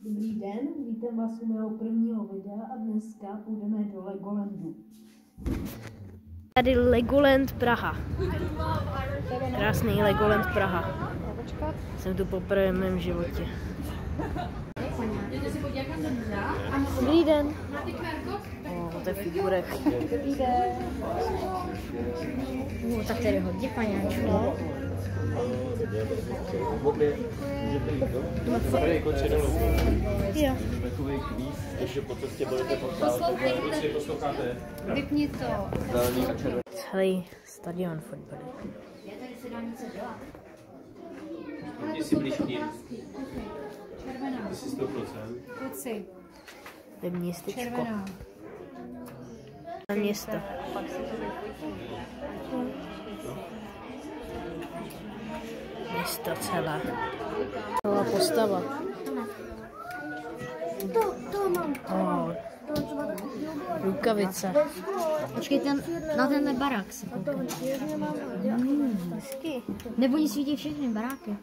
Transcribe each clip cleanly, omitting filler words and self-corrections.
Dobrý den, vítám vás u mého prvního videa a dneska půjdeme do Legolandu. Tady Legoland Praha. Krásný Legoland Praha. Jsem tu poprvé v mém životě. Dobrý den. To je figurek. Dobrý den. Tak tady hodně paňáčů. Jo. Vypni to. Celý stadion fotbalu. Já tady se dá něco dělat. Jsi blíž k ním. Červená. Jsi 100%. Kluci. To je městečko. Červená. Město. Město celé. Celá postava. To mám. Rukavice. Počkej, na tenhle barák se koukám. Nebo oni svítí všechny baráky.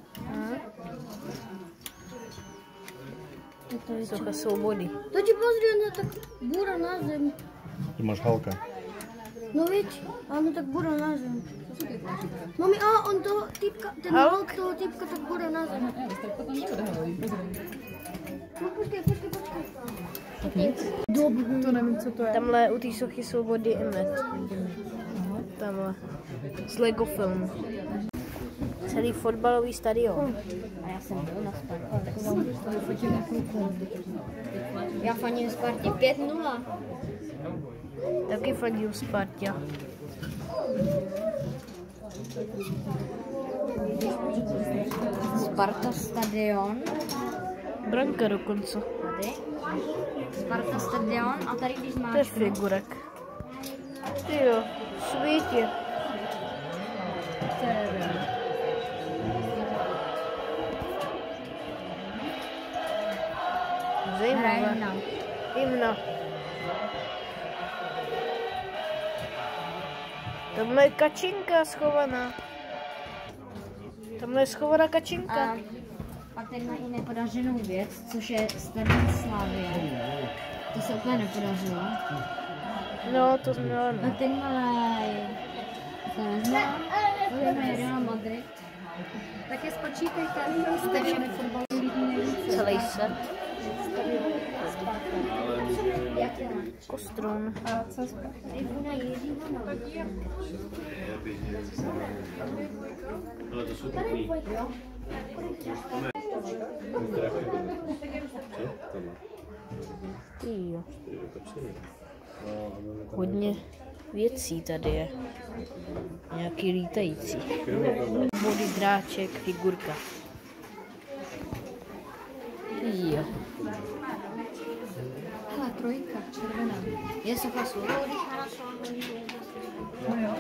Socha svobody. To ti pozrie, tak bura na zem. Ty máš Halka. No viď, áno, tak bura na zem. Mami, on toho typka, ten Hulk toho typka, tak bura na zem. No počkej. To nevím, co to je. Tamhle u té sochy svobody Emmet. Tamhle. Z Lego film. Celý fotbalový stadion. A já jsem byl na Spartě, tak jsem fotil na kluku. Já faním Spartě 5-0. Taky fandím Spartě. Sparta stadion. Branka dokonce. Tady. Sparta stadion a tady když To je máš... figurek. Ty jo, svítě. Zajímavé. Hymna. Tamhle je kačinka schovaná. Tamhle je schovaná kačinka. A pak tady mají nepodařenou věc, což je Stadion Slavie. To se úplně nepodařilo. No, to jsme A ano. ten malej. To neznám. To je Real Madrid. Tak je spočítejte, jste všechny fotbalový lidi. Celý set. Jak je? Kostrum. A co Tribuna Jiřího Nového. Ale to jsou pěkný. Ty jo. Hodně věcí tady je. Nějaký lítající. Body, dráček, figurka. Jo. Hele, trojka, červená. Je socha svobody. No jo.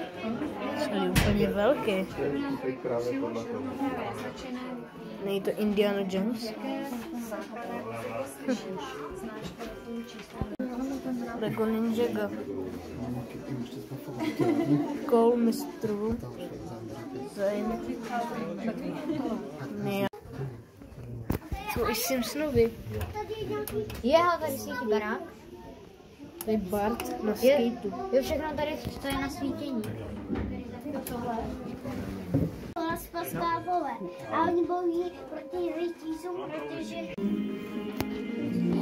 Celý úplně velký. Není to Indiana Jones? Lego Ninjago. Koul mistrů. Ne. Co i Simpsonovi? Jeho tady svítí barák. To je Bart na skateu. Jo, všechno tady to je na svítění. Spastávové. A oni bojují proti rytířům, protože...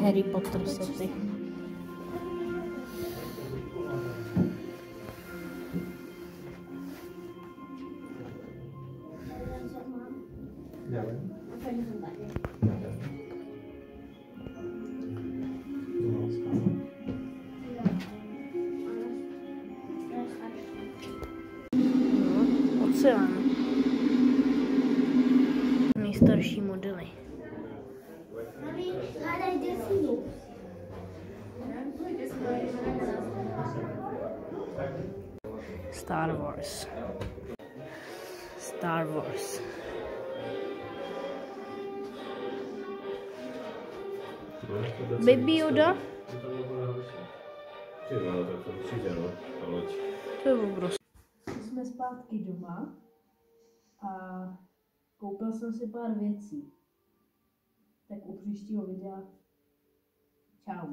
Harry Potter sety. Oceán. Nejstarší modely. Hádaj delfínu. Star Wars. Star Wars. Baby Yoda? To je obrovské. Jsme zpátky doma a koupil jsem si pár věcí. Tak u příštího videa. Čau.